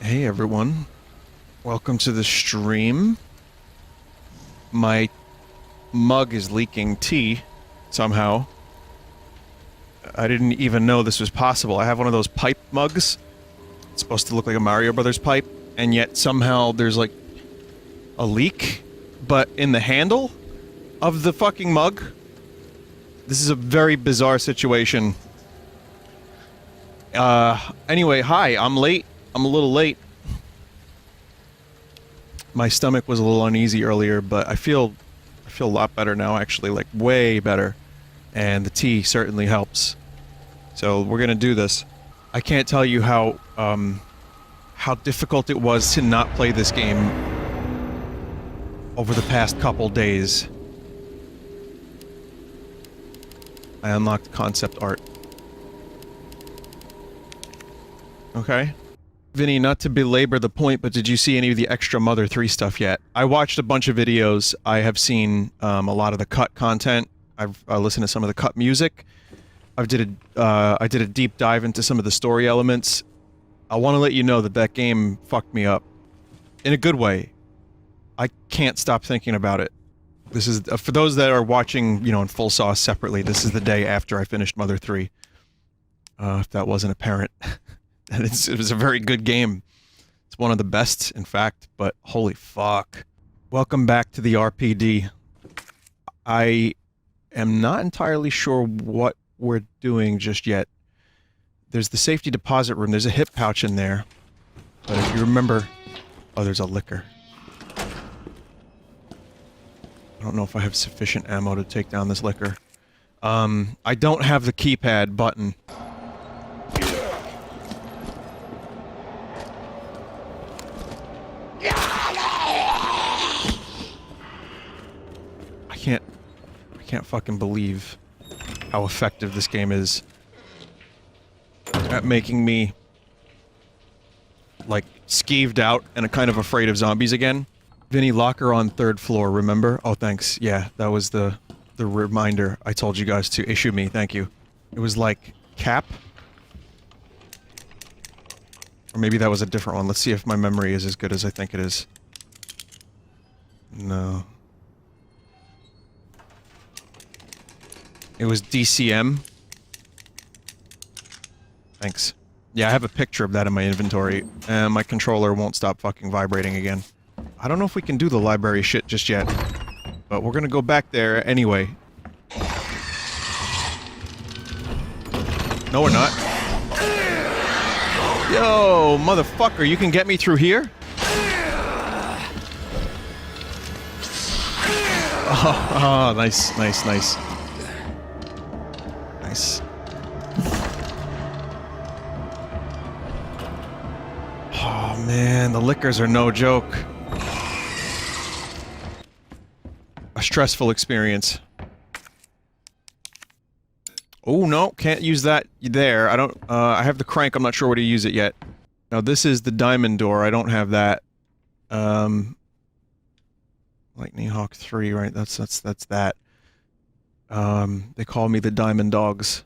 Hey everyone, welcome to the stream. My mug is leaking tea, somehow. I didn't even know this was possible. I have one of those pipe mugs. It's supposed to look like a Mario Brothers pipe, and yet somehow there's like a leak, but in the handle of the fucking mug. This is a very bizarre situation. Anyway, hi, I'm late. I'm a little late. My stomach was a little uneasy earlier, but I feel a lot better now, actually, like way better. And the tea certainly helps. So we're gonna do this. I can't tell you how difficult it was to not play this game over the past couple days. I unlocked concept art. Okay. Vinny, not to belabor the point, but did you see any of the extra Mother 3 stuff yet? I watched a bunch of videos. I have seen a lot of the cut content. I've listened to some of the cut music. I did a deep dive into some of the story elements. I want to let you know that that game fucked me up. In a good way. I can't stop thinking about it. This is, for those that are watching, you know, in full sauce separately, this is the day after I finished Mother 3. If that wasn't apparent. And it was a very good game. It's one of the best, in fact, but holy fuck. Welcome back to the RPD. I am not entirely sure what we're doing just yet. There's the safety deposit room. There's a hip pouch in there. But if you remember... Oh, there's a liquor. I don't know if I have sufficient ammo to take down this liquor. I don't have the keypad button. I can't fucking believe how effective this game is at making me, like, skeeved out and kind of afraid of zombies again. Vinny, locker on 3rd floor, remember? Oh, thanks. Yeah, that was the reminder I told you guys to issue me, thank you. It was like, cap? Or maybe that was a different one. Let's see if my memory is as good as I think it is. No. It was DCM. Thanks. Yeah, I have a picture of that in my inventory, and my controller won't stop fucking vibrating again. I don't know if we can do the library shit just yet, but we're gonna go back there anyway. No, we're not. Yo, motherfucker, you can get me through here? Oh, nice, nice, nice. Nice. Oh man, the liquors are no joke. A stressful experience. Oh no, can't use that there. I don't, I have the crank, I'm not sure where to use it yet. Now this is the diamond door, I don't have that. Lightning Hawk 3, right? That's that. They call me the Diamond Dogs.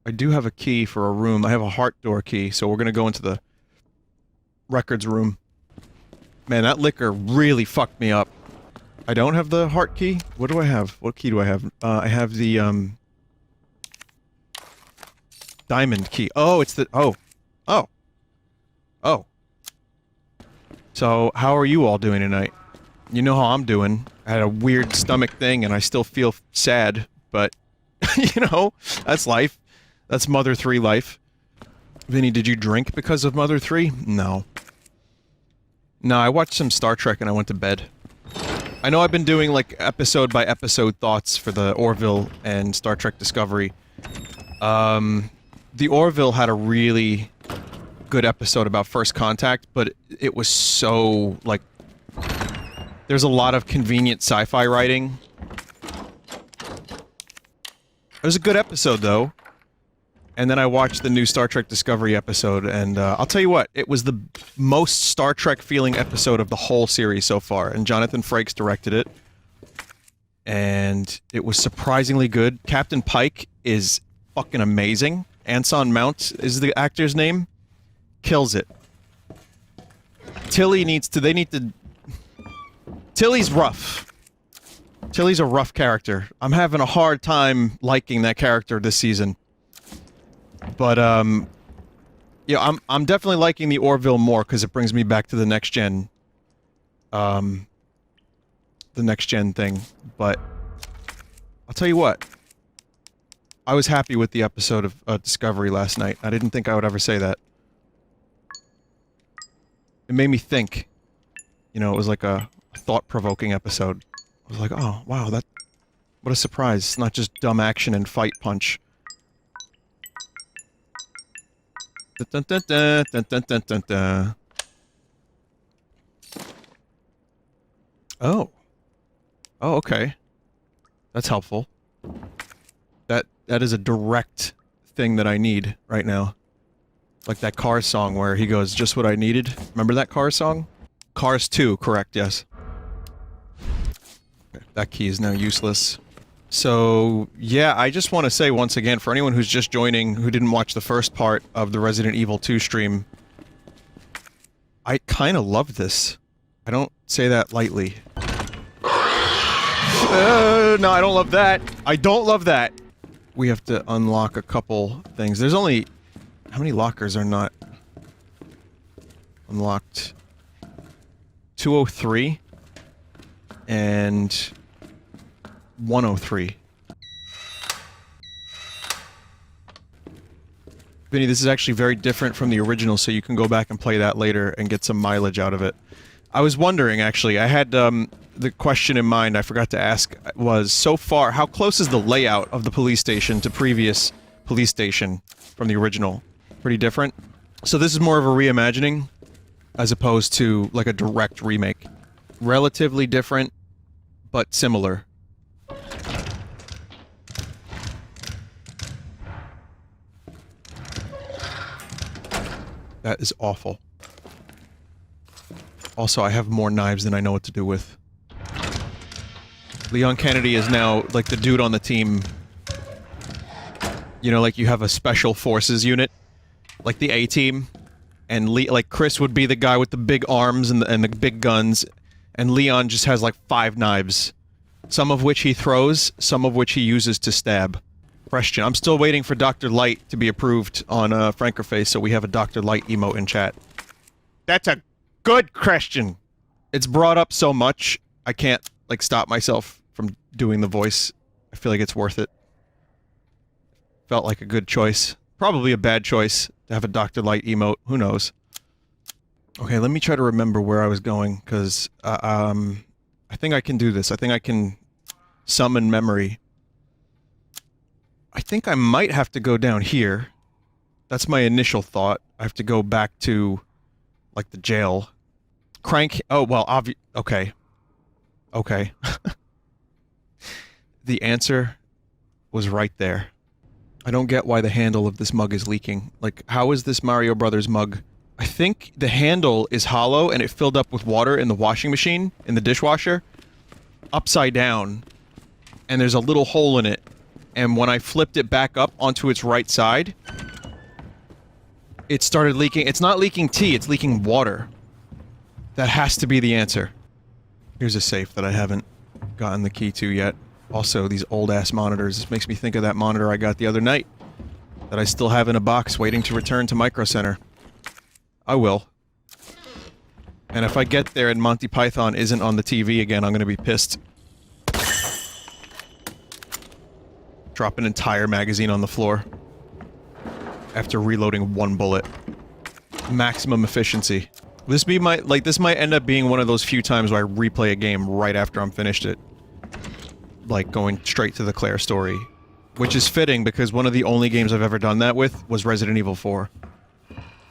I do have a key for a room. I have a heart door key, so we're gonna go into the records room. Man, that liquor really fucked me up. I don't have the heart key? What do I have? What key do I have? I have the, diamond key. Oh, it's the- oh. Oh. Oh. So, how are you all doing tonight? You know how I'm doing. I had a weird stomach thing and I still feel sad, but, you know, that's life. That's Mother 3 life. Vinny, did you drink because of Mother 3? No. No, I watched some Star Trek and I went to bed. I know I've been doing, like, episode-by-episode thoughts for the Orville and Star Trek Discovery. The Orville had a really good episode about First Contact, but it was so, like... There's a lot of convenient sci-fi writing. It was a good episode, though. And then I watched the new Star Trek Discovery episode, and I'll tell you what, it was the most Star Trek-feeling episode of the whole series so far, and Jonathan Frakes directed it. And it was surprisingly good. Captain Pike is fucking amazing. Anson Mount is the actor's name. kills it. Tilly needs to... They need to... Tilly's rough. Tilly's a rough character. I'm having a hard time liking that character this season. But, yeah, I'm definitely liking the Orville more, because it brings me back to the next-gen... the next-gen thing. But... I'll tell you what. I was happy with the episode of Discovery last night. I didn't think I would ever say that. It made me think. You know, it was like a thought-provoking episode. I was like, oh, wow, that... What a surprise. It's not just dumb action and fight punch. Dun, dun, dun, dun, dun, dun, dun, dun. Oh. Oh, okay. That's helpful. That is a direct thing that I need right now. Like that Cars song where he goes, just what I needed. Remember that Cars song? Cars 2, correct, yes. Okay, that key is now useless. So, yeah, I just want to say once again, for anyone who's just joining, who didn't watch the first part of the Resident Evil 2 stream, I kind of love this. I don't say that lightly. No, I don't love that. I don't love that. We have to unlock a couple things. There's only... How many lockers are not unlocked? 203 and 103. Vinny, this is actually very different from the original, so you can go back and play that later and get some mileage out of it. I was wondering, actually, I had the question in mind I forgot to ask was, so far, how close is the layout of the police station to previous police station from the original? Pretty different? So this is more of a reimagining, as opposed to, like, a direct remake. Relatively different, but similar. That is awful. Also, I have more knives than I know what to do with. Leon Kennedy is now, like, the dude on the team. You know, like, you have a special forces unit. Like the A-team. And like, Chris would be the guy with the big arms and the big guns. And Leon just has, like, 5 knives. Some of which he throws, some of which he uses to stab. Question. I'm still waiting for Dr. Light to be approved on, Frankerface, so we have a Dr. Light emote in chat. That's a good question! It's brought up so much, I can't, like, stop myself from doing the voice. I feel like it's worth it. Felt like a good choice. Probably a bad choice to have a Dr. Light emote. Who knows? Okay, let me try to remember where I was going, because, I think I can do this. I think I can summon memory. I think I might have to go down here. That's my initial thought. I have to go back to, like, the jail. Crank... Oh, well, okay. Okay. The answer was right there. I don't get why the handle of this mug is leaking. Like, how is this Mario Brothers mug? I think the handle is hollow and it filled up with water in the washing machine, in the dishwasher, upside down, and there's a little hole in it. And when I flipped it back up onto its right side, it started leaking. It's not leaking tea, it's leaking water. That has to be the answer. Here's a safe that I haven't gotten the key to yet. Also, these old-ass monitors. This makes me think of that monitor I got the other night that I still have in a box waiting to return to Micro Center. I will. And if I get there and Monty Python isn't on the TV again, I'm gonna be pissed. Drop an entire magazine on the floor. After reloading 1 bullet. Maximum efficiency. This might end up being one of those few times where I replay a game right after I'm finished it. Like, going straight to the Claire story. Which is fitting, because one of the only games I've ever done that with was Resident Evil 4.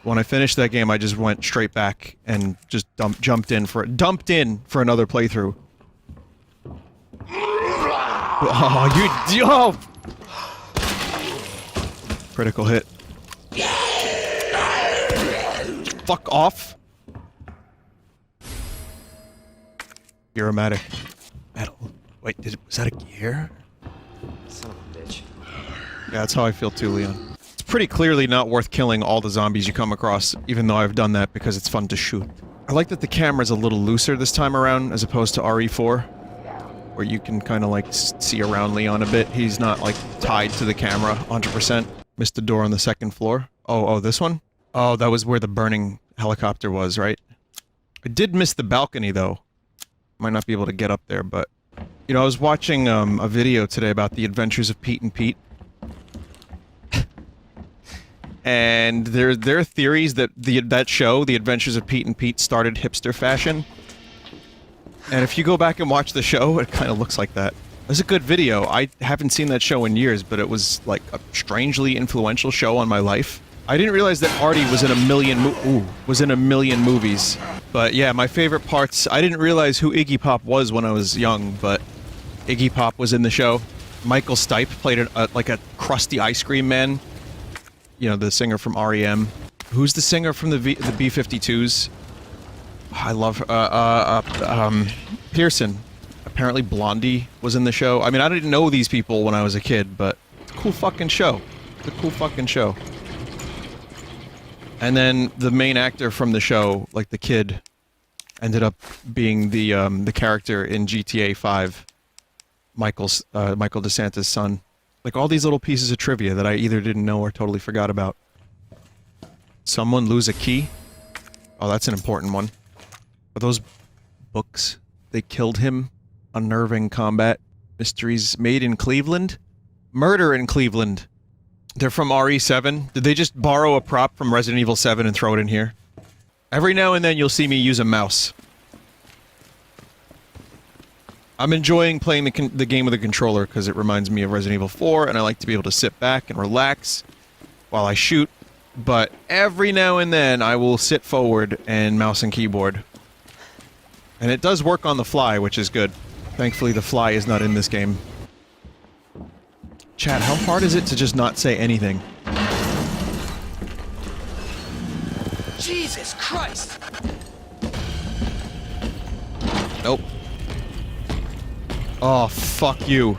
When I finished that game, I just went straight back and just dumped in for another playthrough. Oh, oh! Critical hit. Fuck off! Gear-o-matic. Metal. Wait, was that a gear? Son of a bitch. Yeah, that's how I feel too, Leon. It's pretty clearly not worth killing all the zombies you come across, even though I've done that because it's fun to shoot. I like that the camera's a little looser this time around, as opposed to RE4, where you can kind of, like, see around Leon a bit. He's not, like, tied to the camera 100%. Missed the door on the second floor. Oh, this one? Oh, that was where the burning helicopter was, right? I did miss the balcony, though. Might not be able to get up there, but... You know, I was watching, a video today about the adventures of Pete and Pete. And there are theories that that show, The Adventures of Pete and Pete, started hipster fashion. And if you go back and watch the show, it kind of looks like that. It's a good video. I haven't seen that show in years, but it was like a strangely influential show on my life. I didn't realize that Artie was in a million movies. But yeah, my favorite parts, I didn't realize who Iggy Pop was when I was young, but Iggy Pop was in the show. Michael Stipe played like a crusty ice cream man. You know, the singer from REM. Who's the singer from the B-52s? I love, Pearson. Apparently Blondie was in the show. I mean, I didn't know these people when I was a kid, but it's a cool fucking show. It's a cool fucking show. And then the main actor from the show, like the kid, ended up being the character in GTA 5. Michael DeSantis' son. Like, all these little pieces of trivia that I either didn't know or totally forgot about. Someone lose a key? Oh, that's an important one. Are those books? They killed him. Unnerving combat. Mysteries made in Cleveland? Murder in Cleveland. They're from RE7. Did they just borrow a prop from Resident Evil 7 and throw it in here? Every now and then you'll see me use a mouse. I'm enjoying playing the game with a controller because it reminds me of Resident Evil 4, and I like to be able to sit back and relax while I shoot, but every now and then I will sit forward and mouse and keyboard. And it does work on the fly, which is good. Thankfully the fly is not in this game. Chat, how hard is it to just not say anything? Jesus Christ! Nope. Oh, fuck you.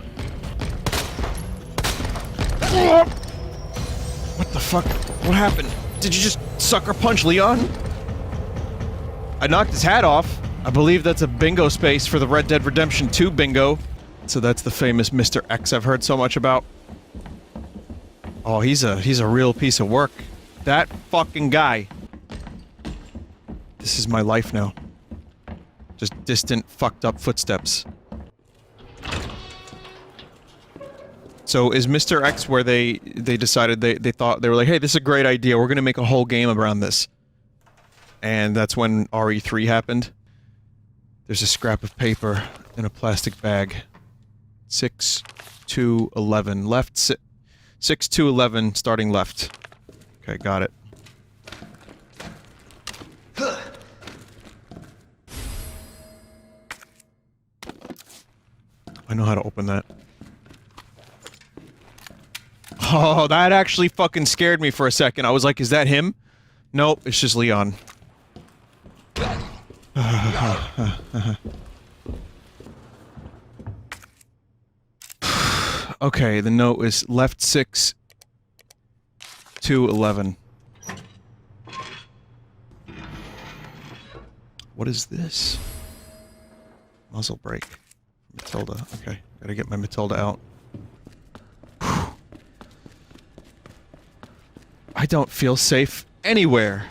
What the fuck? What happened? Did you just sucker punch Leon? I knocked his hat off. I believe that's a bingo space for the Red Dead Redemption 2 bingo. So that's the famous Mr. X I've heard so much about. Oh, he's a real piece of work. That fucking guy. This is my life now. Just distant, fucked up footsteps. So is Mr. X where they decided they thought, they were like, hey, this is a great idea, we're gonna make a whole game around this. And that's when RE3 happened. There's a scrap of paper in a plastic bag. 6 to 11. Left, 6 to 11, starting left. Okay, got it. I know how to open that. Oh, that actually fucking scared me for a second. I was like, is that him? Nope, it's just Leon. Okay, the note is left 6 to 11. What is this? Muzzle brake. Matilda. Okay, gotta get my Matilda out. I don't feel safe anywhere.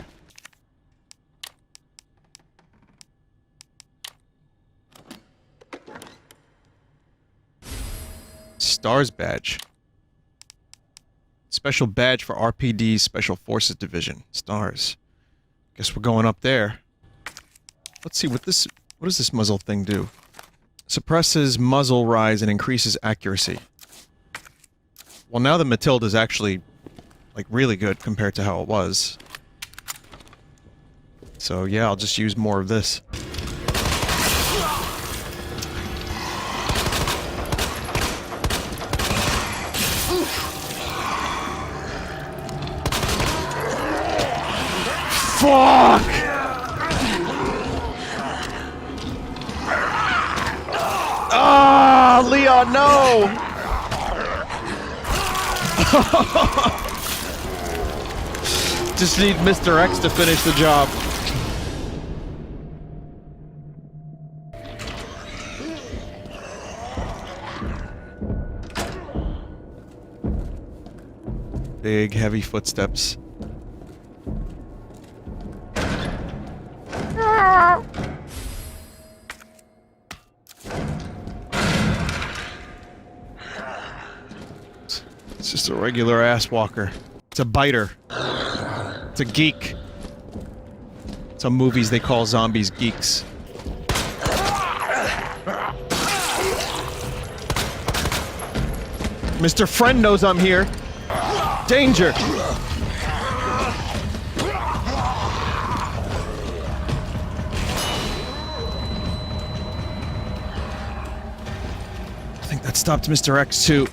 Stars badge. Special badge for RPD's Special Forces Division. Stars. Guess we're going up there. Let's see what does this muzzle thing do? Suppresses muzzle rise and increases accuracy. Well, now the Matilda's actually, like, really good compared to how it was. So yeah, I'll just use more of this. Fuck! Ah, Leon, no! just need Mr. X to finish the job. Big, heavy footsteps. It's just a regular ass walker. It's a biter. It's a geek. Some movies they call zombies geeks. Mr. Friend knows I'm here. Danger! I think that stopped Mr. X too.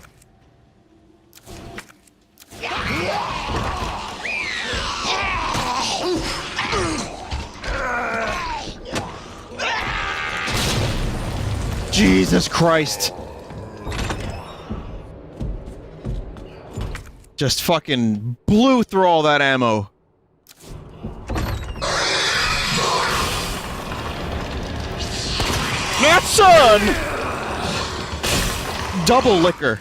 Jesus Christ. Just fucking blew through all that ammo. Not son! Double liquor.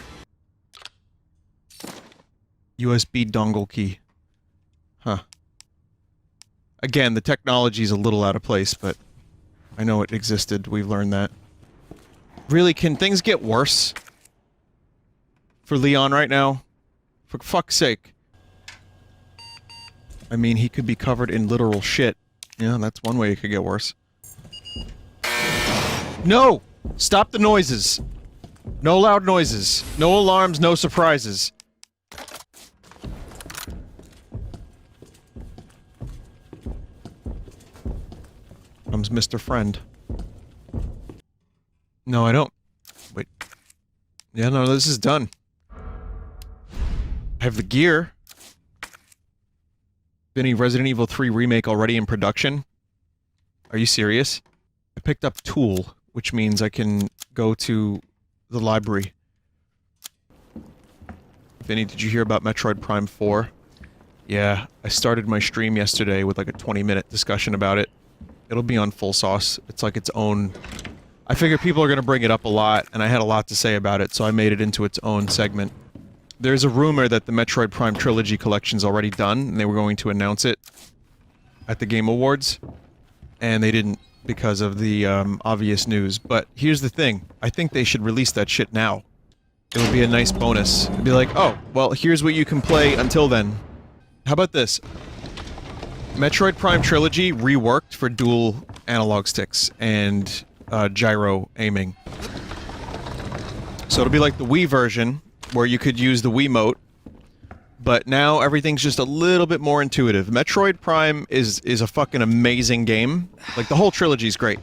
USB dongle key. Huh. Again, the technology's a little out of place, but I know it existed. We've learned that. Really, can things get worse for Leon right now? For fuck's sake. I mean, he could be covered in literal shit. Yeah, that's one way it could get worse. No! Stop the noises! No loud noises. No alarms, no surprises. Comes Mr. Friend. No, I don't. Wait. Yeah, no, this is done. I have the gear. Vinny, Resident Evil 3 Remake already in production? Are you serious? I picked up Tool, which means I can go to the library. Vinny, did you hear about Metroid Prime 4? Yeah, I started my stream yesterday with like a 20-minute discussion about it. It'll be on Full Sauce. It's like its own... I figured people are gonna bring it up a lot, and I had a lot to say about it, so I made it into its own segment. There's a rumor that the Metroid Prime Trilogy collection's already done, and they were going to announce it at the Game Awards, and they didn't because of the obvious news. But here's the thing, I think they should release that shit now. It would be a nice bonus. It'd be like, oh, well, here's what you can play until then. How about this? Metroid Prime Trilogy reworked for dual analog sticks and gyro aiming. So it'll be like the Wii version, where you could use the Wiimote, but now everything's just a little bit more intuitive. Metroid Prime is a fucking amazing game. Like, the whole trilogy's great.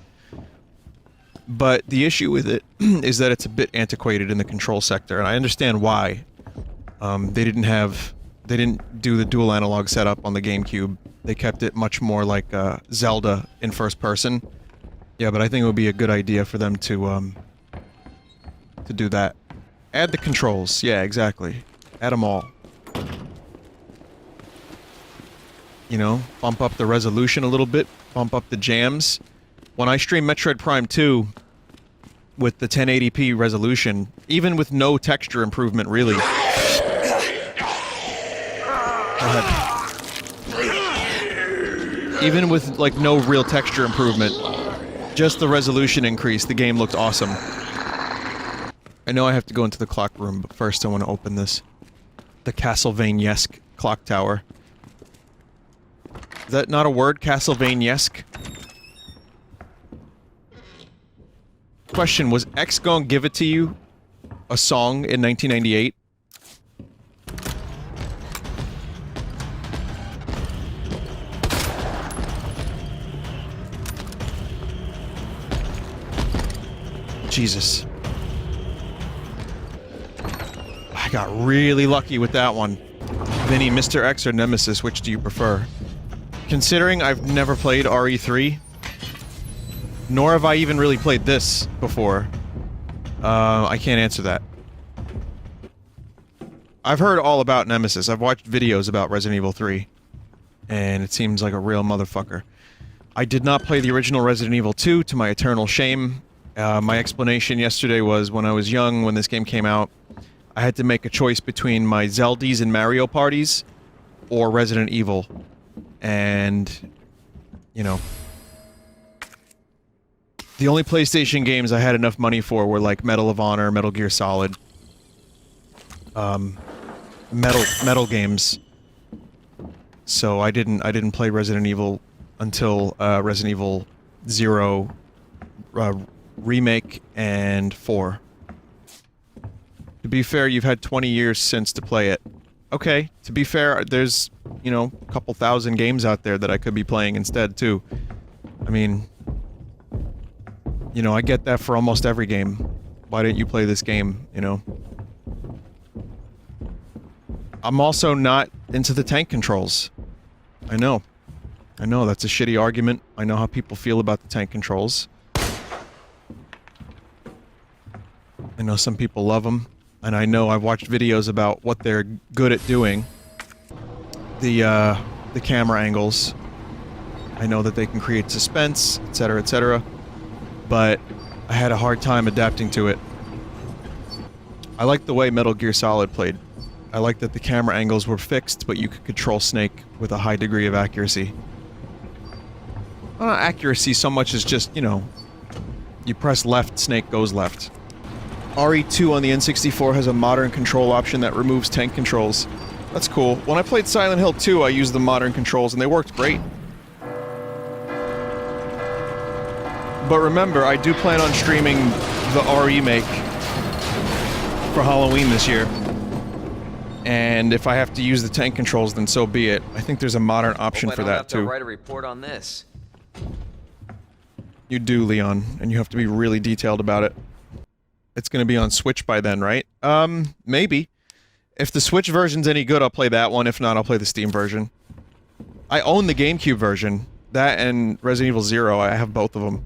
But the issue with it is that it's a bit antiquated in the control sector, and I understand why. They didn't do the dual analog setup on the GameCube. They kept it much more like Zelda in first person. Yeah, but I think it would be a good idea for them to do that. Add the controls. Yeah, exactly. Add them all. You know, bump up the resolution a little bit, bump up the jams. When I stream Metroid Prime 2 with the 1080p resolution, even with no texture improvement, really. Go ahead. Even with, like, no real texture improvement, just the resolution increase, the game looked awesome. I know I have to go into the clock room, but first I want to open this. The Castlevania-esque clock tower. Is that not a word? Castlevania-esque? Question, was X gonna give it to you? A song in 1998? Jesus. I got really lucky with that one. Vinny, Mr. X or Nemesis, which do you prefer? Considering I've never played RE3, nor have I even really played this before, I can't answer that. I've heard all about Nemesis. I've watched videos about Resident Evil 3. and it seems like a real motherfucker. I did not play the original Resident Evil 2, to my eternal shame. My explanation yesterday was when I was young, when this game came out, I had to make a choice between my Zeldies and Mario parties, or Resident Evil. And, you know, the only PlayStation games I had enough money for were like Medal of Honor, Metal Gear Solid, metal games. So I didn't play Resident Evil until Resident Evil 0, Remake, and 4. To be fair, you've had 20 years since to play it. Okay, to be fair, there's, you know, a couple thousand games out there that I could be playing instead, too. I mean, you know, I get that for almost every game. Why didn't you play this game, you know? I'm also not into the tank controls. I know, that's a shitty argument. I know how people feel about the tank controls. I know some people love them, and I know I've watched videos about what they're good at doing. The camera angles. I know that they can create suspense, etc., etc., but I had a hard time adapting to it. I liked the way Metal Gear Solid played. I liked that the camera angles were fixed, but you could control Snake with a high degree of accuracy. Not accuracy so much as just, you know, you press left, Snake goes left. RE2 on the N64 has a modern control option that removes tank controls. That's cool. When I played Silent Hill 2, I used the modern controls, and they worked great. But remember, I do plan on streaming the Remake for Halloween this year. And if I have to use the tank controls, then so be it. I think there's a modern option for that, too. I don't have to write a report on this. You do, Leon, and you have to be really detailed about it. It's gonna be on Switch by then, right? Maybe. If the Switch version's any good, I'll play that one. If not, I'll play the Steam version. I own the GameCube version. That and Resident Evil 0, I have both of them.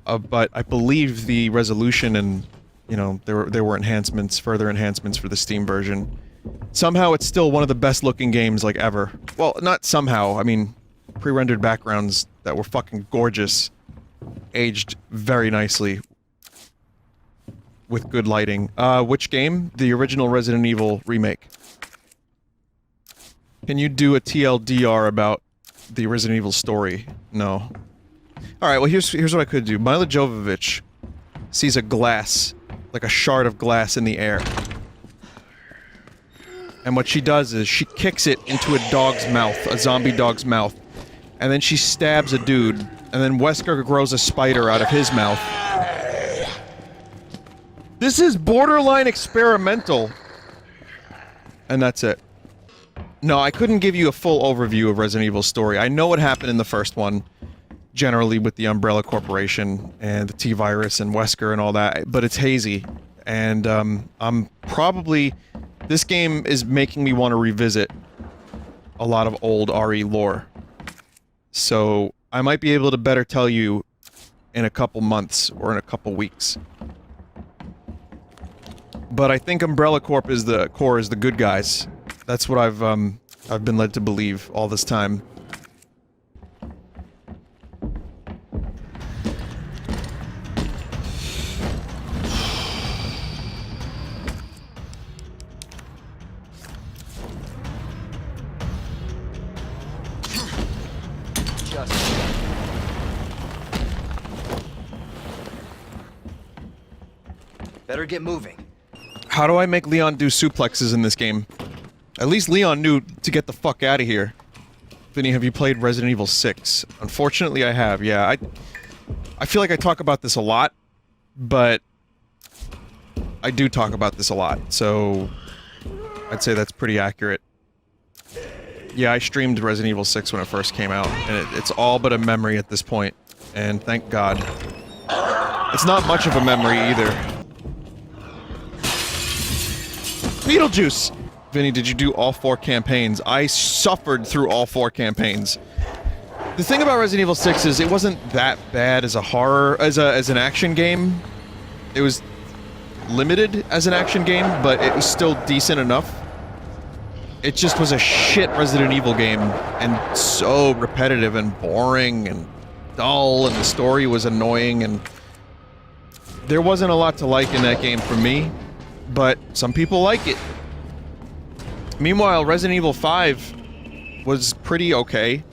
But I believe the resolution and, you know, there were enhancements, further enhancements for the Steam version. Somehow it's still one of the best looking games, like, ever. Well, not somehow, I mean, pre-rendered backgrounds that were fucking gorgeous. Aged very nicely. With good lighting. Which game? The original Resident Evil Remake. Can you do a TLDR about the Resident Evil story? No. Alright, well here's what I could do. Mila Jovovich sees a glass, like a shard of glass in the air. And what she does is she kicks it into a dog's mouth, a zombie dog's mouth. And then she stabs a dude, and then Wesker grows a spider out of his mouth. This is borderline experimental. And that's it. No, I couldn't give you a full overview of Resident Evil's story. I know what happened in the first one, generally with the Umbrella Corporation and the T-Virus and Wesker and all that, but it's hazy. And, I'm probably... This game is making me want to revisit a lot of old RE lore. So, I might be able to better tell you in a couple months or in a couple weeks. But I think Umbrella Corp is the good guys. That's what I've been led to believe all this time. Better get moving. How do I make Leon do suplexes in this game? At least Leon knew to get the fuck out of here. Vinny, have you played Resident Evil 6? Unfortunately, I have, yeah. I feel like I talk about this a lot, but I do talk about this a lot, so I'd say that's pretty accurate. Yeah, I streamed Resident Evil 6 when it first came out, and it's all but a memory at this point, and thank God. It's not much of a memory, either. Beetlejuice! Vinny, did you do all 4 campaigns? I suffered through all 4 campaigns. The thing about Resident Evil 6 is it wasn't that bad as a horror, as an action game. It was limited as an action game, but it was still decent enough. it just was a shit Resident Evil game, and so repetitive and boring and dull, and the story was annoying, and there wasn't a lot to like in that game for me, but some people like it. Meanwhile, Resident Evil 5 was pretty okay.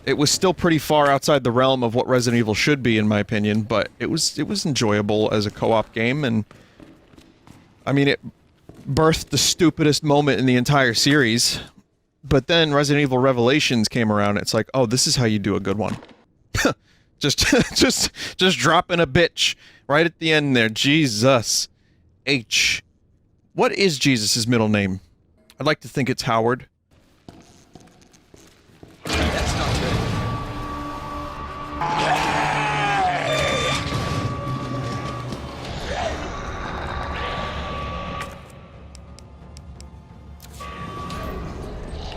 It was still pretty far outside the realm of what Resident Evil should be, in my opinion, but it was enjoyable as a co-op game, and I mean, it birthed the stupidest moment in the entire series, but then Resident Evil Revelations came around, and it's like, oh, this is how you do a good one. just dropping a bitch right at the end there. Jesus. H. What is Jesus' middle name? I'd like to think it's Howard. That's not good.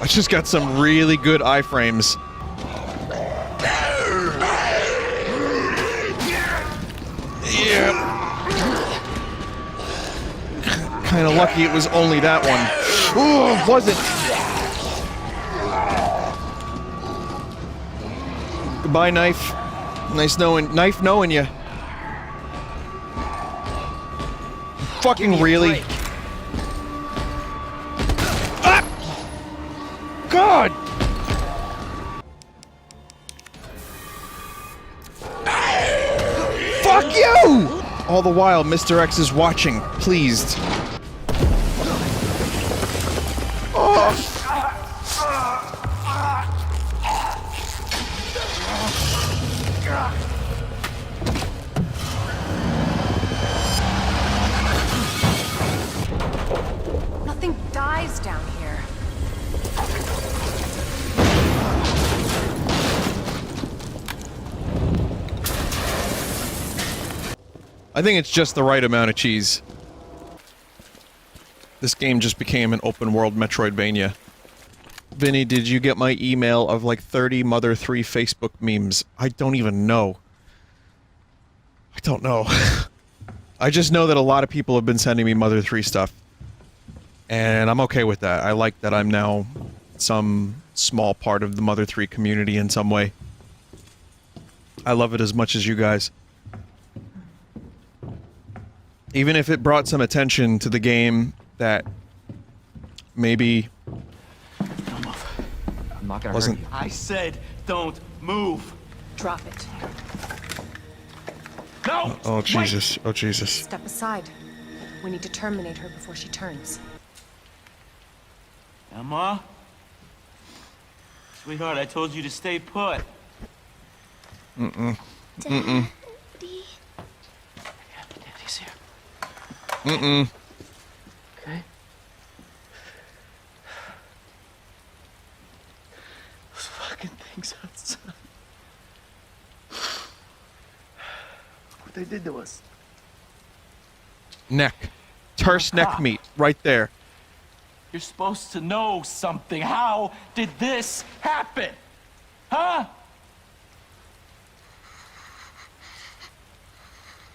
I just got some really good iframes. Yeah. Kinda lucky it was only that one. Ooh, it wasn't. Goodbye, knife. Nice knowing you. Fucking really? Ah! God! Fuck you! All the while, Mr. X is watching, pleased. Oh. Nothing dies down here. I think it's just the right amount of cheese. This game just became an open-world Metroidvania. Vinny, did you get my email of like 30 Mother 3 Facebook memes? I don't even know. I don't know. I just know that a lot of people have been sending me Mother 3 stuff. And I'm okay with that. I like that I'm now some small part of the Mother 3 community in some way. I love it as much as you guys. Even if it brought some attention to the game that maybe I'm not gonna wasn't. hurt you. I said don't move. Drop it. No! Oh Wait. Jesus! Oh Jesus! Step aside. We need to terminate her before she turns. Emma? Sweetheart, I told you to stay put. Mm-mm. Daddy. Daddy's here. Mm-mm. Okay? Those fucking things outside. What they did to us. Neck. Terse neck meat. Right there. You're supposed to know something. How did this happen? Huh?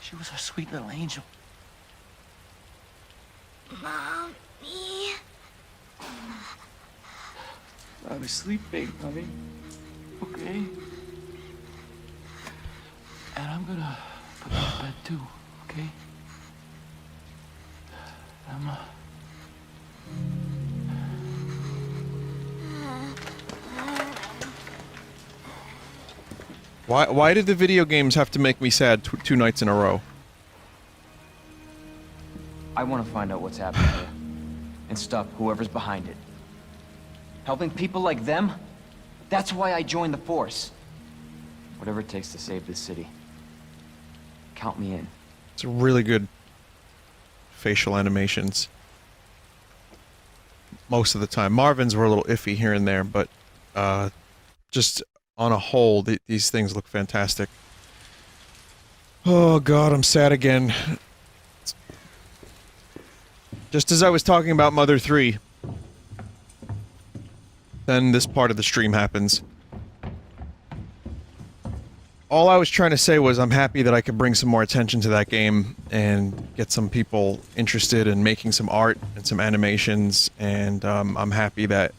She was our sweet little angel. Mommy. I was sleeping, honey. Okay? And I'm gonna put you to bed too, okay? Emma. Why did the video games have to make me sad two nights in a row? I want to find out what's happening here. And stop whoever's behind it. Helping people like them? That's why I joined the Force. Whatever it takes to save this city. Count me in. It's really good facial animations. Most of the time. Marvin's were a little iffy here and there, but just on a whole, these things look fantastic. Oh god, I'm sad again. Just as I was talking about Mother 3, then this part of the stream happens. all I was trying to say was I'm happy that I could bring some more attention to that game and get some people interested in making some art and some animations, and I'm happy that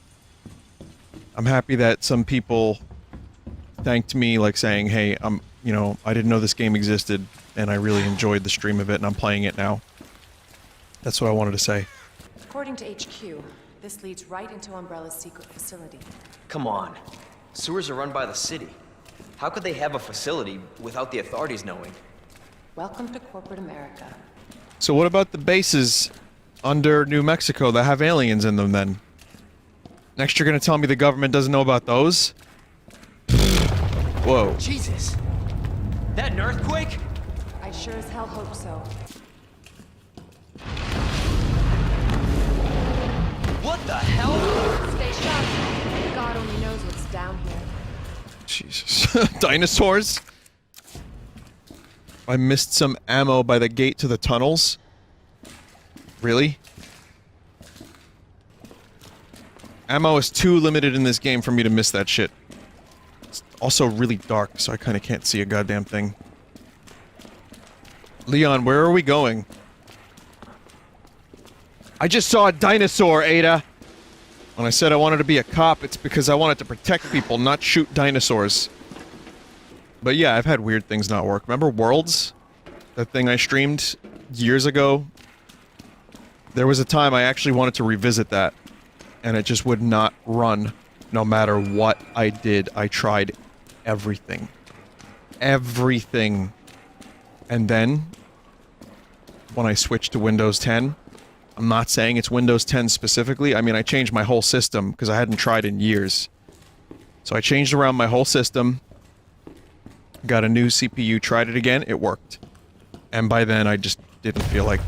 some people thanked me, like saying, "Hey, you know, I didn't know this game existed, and I really enjoyed the stream of it, and I'm playing it now." That's what I wanted to say. According to HQ, this leads right into Umbrella's secret facility. Come on. Sewers are run by the city. How could they have a facility without the authorities knowing? Welcome to corporate America. So what about the bases under New Mexico that have aliens in them, then? Next you're gonna tell me the government doesn't know about those? Whoa. Jesus! That an earthquake? I sure as hell hope so. What the hell? Stay sharp. God only knows what's down here. Jesus. Dinosaurs? I missed some ammo by the gate to the tunnels? Really? Ammo is too limited in this game for me to miss that shit. It's also really dark, so I kinda can't see a goddamn thing. Leon, where are we going? I just saw a dinosaur, Ada! When I said I wanted to be a cop, it's because I wanted to protect people, not shoot dinosaurs. But yeah, I've had weird things not work. Remember Worlds? That thing I streamed years ago? There was a time I actually wanted to revisit that, and it just would not run, no matter what I did. I tried everything. Everything. And then, when I switched to Windows 10, I'm not saying it's Windows 10 specifically, I mean I changed my whole system, because I hadn't tried in years. So I changed around my whole system, got a new CPU, tried it again, it worked. And by then I just didn't feel like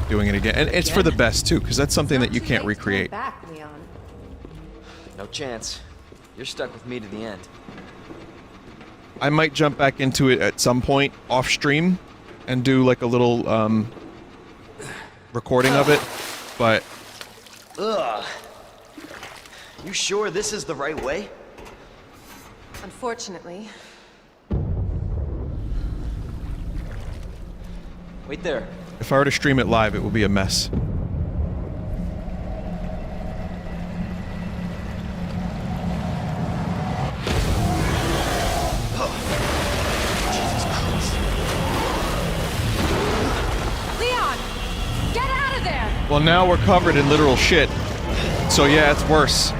doing it again. And it's for the best too, because that's something that you can't recreate. Back, Leon. No chance. You're stuck with me to the end. I might jump back into it at some point, off stream, and do like a little, recording of it, but... Ugh. You sure this is the right way? Unfortunately. Wait there. if I were to stream it live, it would be a mess. Well, now we're covered in literal shit. So yeah, it's worse.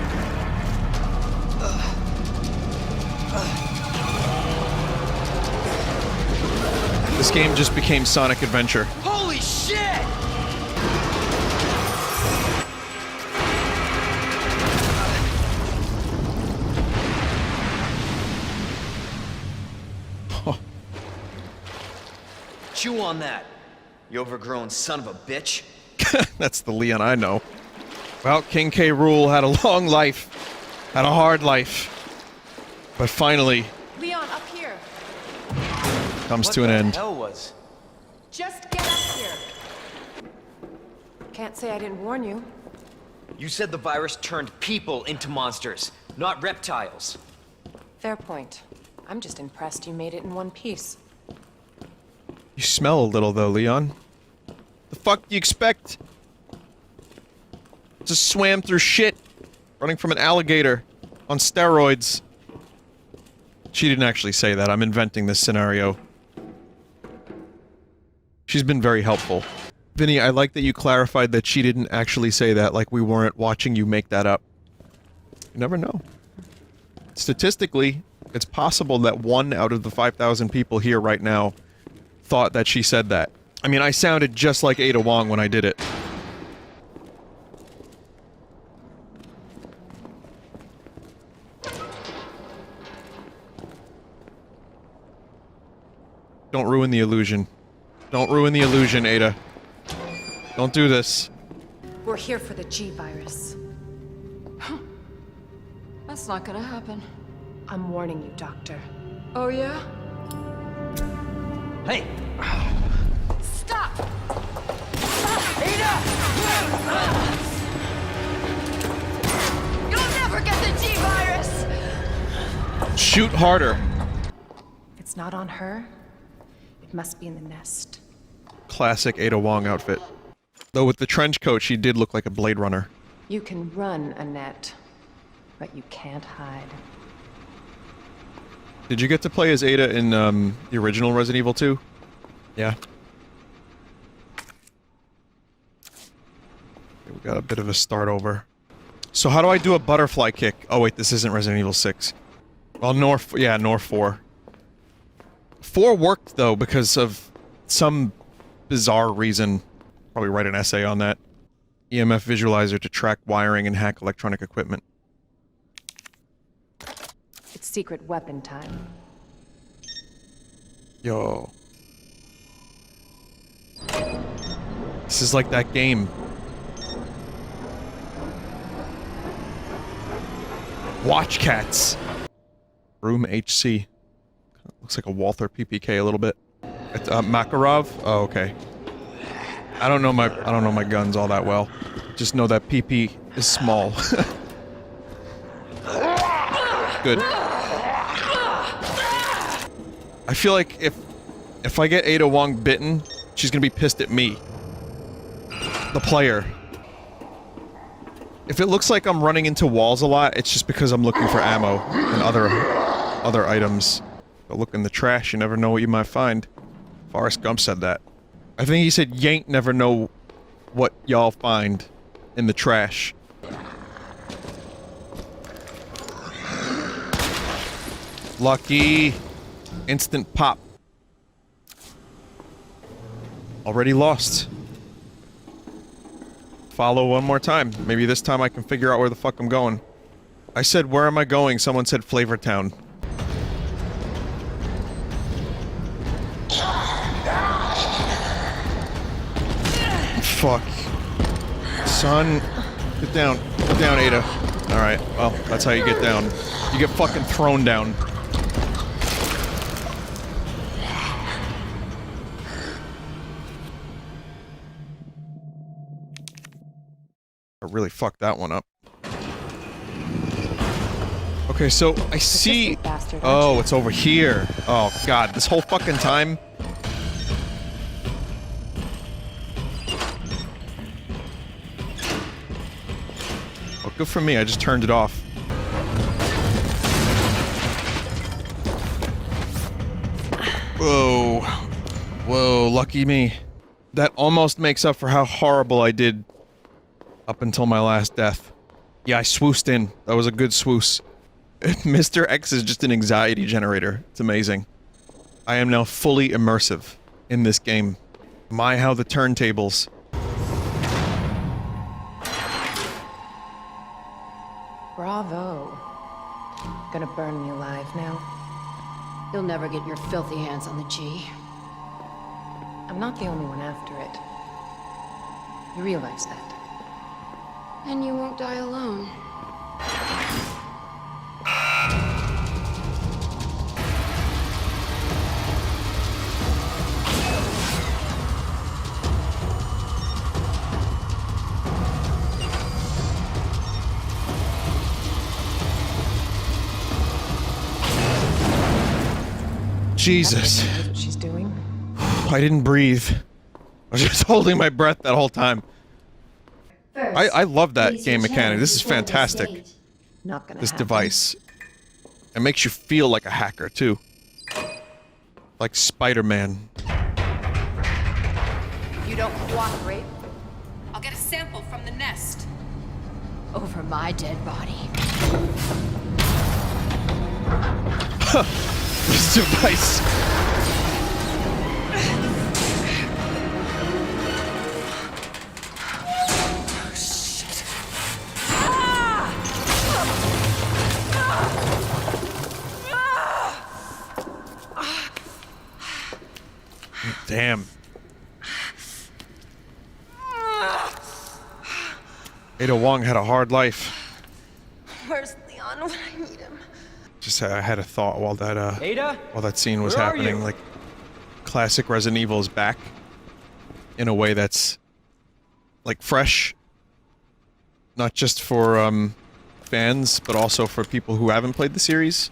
This game just became Sonic Adventure. Holy shit! Oh. Chew on that, you overgrown son of a bitch. That's the Leon I know. Well, King K. Rool had a long life. Had a hard life. But finally... Leon, up here. Comes to an end. What the hell was? Just get up here. Can't say I didn't warn you. You said the virus turned people into monsters, not reptiles. Fair point. I'm just impressed you made it in one piece. You smell a little, though, Leon. The fuck do you expect? Just swam through shit, running from an alligator on steroids. She didn't actually say that. I'm inventing this scenario. She's been very helpful. Vinny, I like that you clarified that she didn't actually say that, like we weren't watching you make that up. You never know. Statistically, it's possible that 1 out of the 5,000 people here right now thought that she said that. I mean, I sounded just like Ada Wong when I did it. Don't ruin the illusion. Don't ruin the illusion, Ada. Don't do this. We're here for the G-Virus. That's not gonna happen. I'm warning you, Doctor. Oh, yeah? Hey! Stop! You'll never get the G-Virus! Shoot harder. If it's it's not on her, it must be in the nest. Classic Ada Wong outfit. Though with the trench coat, she did look like a Blade Runner. You can run, Annette, but you can't hide. Did you get to play as Ada in the original Resident Evil 2? Yeah. Okay, we got a bit of a start over. So how do I do a butterfly kick? Oh wait, this isn't Resident Evil 6. Well, nor 4. 4 worked though because of some bizarre reason. Probably write an essay on that. EMF visualizer to track wiring and hack electronic equipment. It's secret weapon time. Yo. This is like that game. Watch Cats. Room HC. Looks like a Walther PPK a little bit. Makarov? Oh, okay. I don't know my guns all that well. Just know that PP is small. Good. I feel like if I get Ada Wong bitten, she's gonna be pissed at me. The player. If it looks like I'm running into walls a lot, it's just because I'm looking for ammo and other items. But look in the trash, you never know what you might find. Forrest Gump said that. I think he said, "You ain't never know what y'all find in the trash." Lucky. Instant pop. Already lost. Follow one more time. Maybe this time I can figure out where the fuck I'm going. I said, where am I going? Someone said Flavortown. Fuck. Son. Get down. Get down, Ada. Alright, well, that's how you get down. You get fucking thrown down. I really fucked that one up. Okay, so I see... Oh, it's over here. Oh, God. This whole fucking time... Oh, good for me. I just turned it off. Whoa. Whoa, lucky me. That almost makes up for how horrible I did up until my last death. Yeah, I swoosed in. That was a good swoose. Mr. X is just an anxiety generator. It's amazing. I am now fully immersive in this game. My, how the turntables. Bravo. Gonna burn me alive now. You'll never get your filthy hands on the G. I'm not the only one after it. You realize that? And you won't die alone. Jesus. That's what she's doing. I didn't breathe. I was just holding my breath that whole time. I love that game mechanic. This is fantastic. Not gonna This happen. device. It makes you feel like a hacker, too. Like Spider-Man. You don't cooperate, I'll get a sample from the nest. Over my dead body. This device. Damn. Ada Wong had a hard life. Where's Leon when I need him? Just I had a thought while that Ada? while that scene was Where are happening. you? Like, classic Resident Evil is back in a way that's like fresh, not just for fans, but also for people who haven't played the series.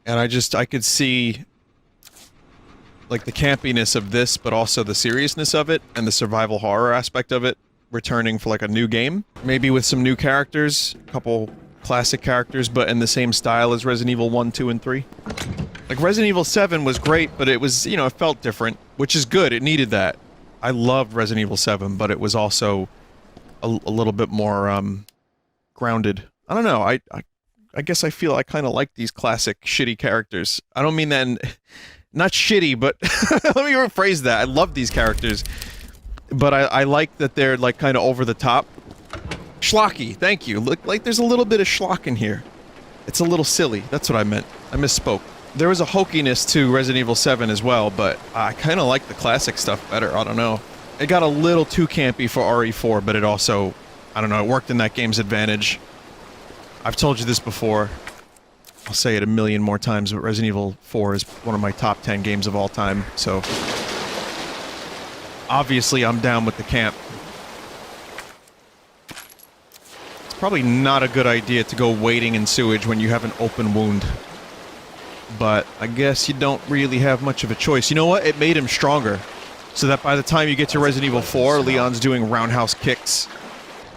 And I could see like the campiness of this, but also the seriousness of it and the survival horror aspect of it returning for like a new game. Maybe with some new characters, a couple classic characters, but in the same style as Resident Evil 1, 2, and 3. Like Resident Evil 7 was great, but it was, you know, it felt different, which is good. It needed that. I loved Resident Evil 7, but it was also a little bit more grounded. I don't know. I guess I feel I kind of like these classic shitty characters. I don't mean that in, not shitty, but let me rephrase that. I love these characters, but I like that they're like kind of over the top. Schlocky, thank you. Look, like there's a little bit of schlock in here. It's a little silly. That's what I meant. I misspoke. There was a hokiness to Resident Evil 7 as well, but I kind of like the classic stuff better. I don't know. It got a little too campy for RE4, but it also, I don't know, it worked in that game's advantage. I've told you this before. I'll say it a million more times, but Resident Evil 4 is one of my top 10 games of all time, so obviously I'm down with the camp. It's probably not a good idea to go wading in sewage when you have an open wound. But I guess you don't really have much of a choice. You know what? It made him stronger. So that by the time you get to Resident Evil 4, Leon's doing roundhouse kicks.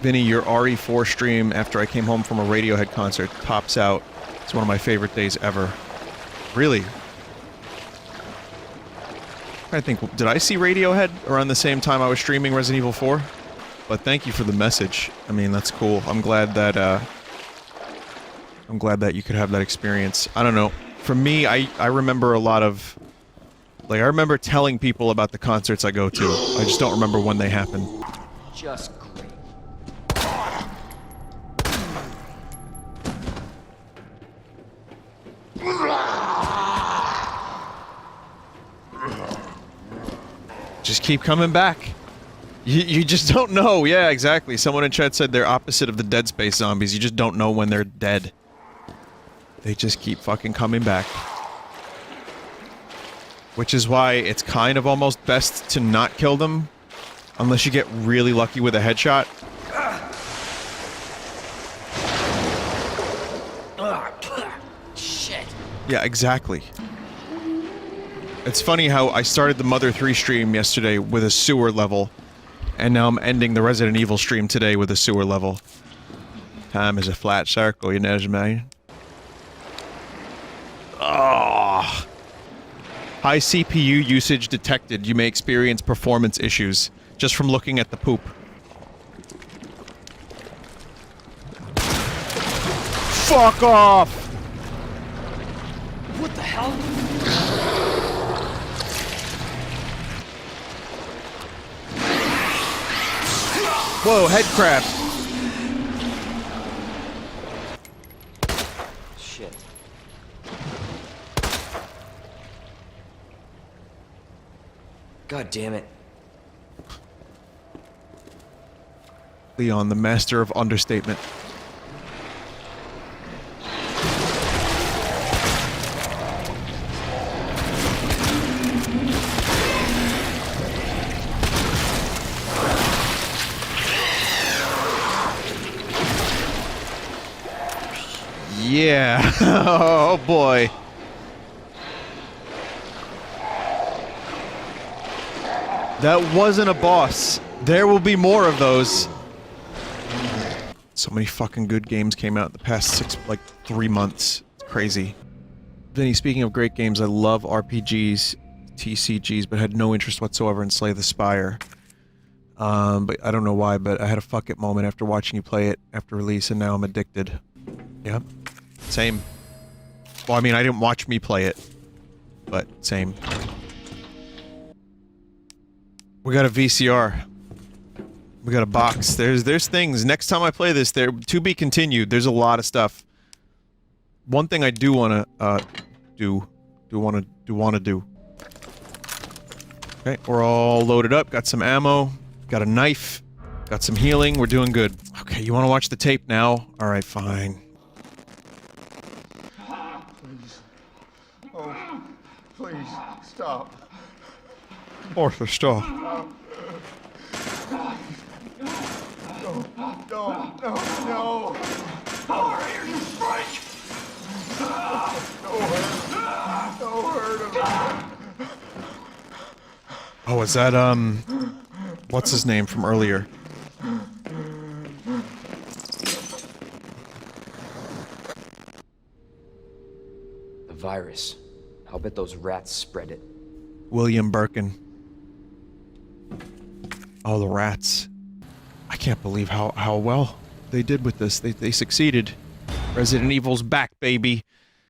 Vinny, your RE4 stream after I came home from a Radiohead concert tops out. It's one of my favorite days ever. Really? I think, did I see Radiohead around the same time I was streaming Resident Evil 4? But thank you for the message. I mean, that's cool. I'm glad that you could have that experience. I don't know. For me, I remember a lot of... Like, I remember telling people about the concerts I go to. I just don't remember when they happen. Just great. Just keep coming back. You just don't know. Yeah, exactly. Someone in chat said they're opposite of the Dead Space zombies. You just don't know when they're dead. They just keep fucking coming back. Which is why it's kind of almost best to not kill them. Unless you get really lucky with a headshot. Shit. Yeah, exactly. It's funny how I started the Mother 3 stream yesterday with a sewer level. And now I'm ending the Resident Evil stream today with a sewer level. Time is a flat circle, you know what I mean? Oh. High CPU usage detected. You may experience performance issues just from looking at the poop. Fuck off! What the hell? Whoa, head crab. Shit. God damn it. Leon, the master of understatement. Yeah. Oh boy. That wasn't a boss. There will be more of those. So many fucking good games came out in the past 3 months. It's crazy. Vinny, speaking of great games, I love RPGs, TCGs, but had no interest whatsoever in Slay the Spire. But I don't know why, but I had a fuck it moment after watching you play it after release, and now I'm addicted. Yep. Same. Well, I mean, I didn't watch me play it, but same. We got a VCR. We got a box. There's things. Next time I play this, there to be continued. There's a lot of stuff. One thing I do wanna do. Okay, we're all loaded up. Got some ammo. Got a knife. Got some healing. We're doing good. Okay, you wanna watch the tape now? All right, fine. Please. Oh, please, stop. Arthur, stop. No. Power here, you freak! No. Oh, is that, what's his name from earlier? The virus. I'll bet those rats spread it. William Birkin. Oh, the rats. I can't believe how well they did with this. They succeeded. Resident Evil's back, baby.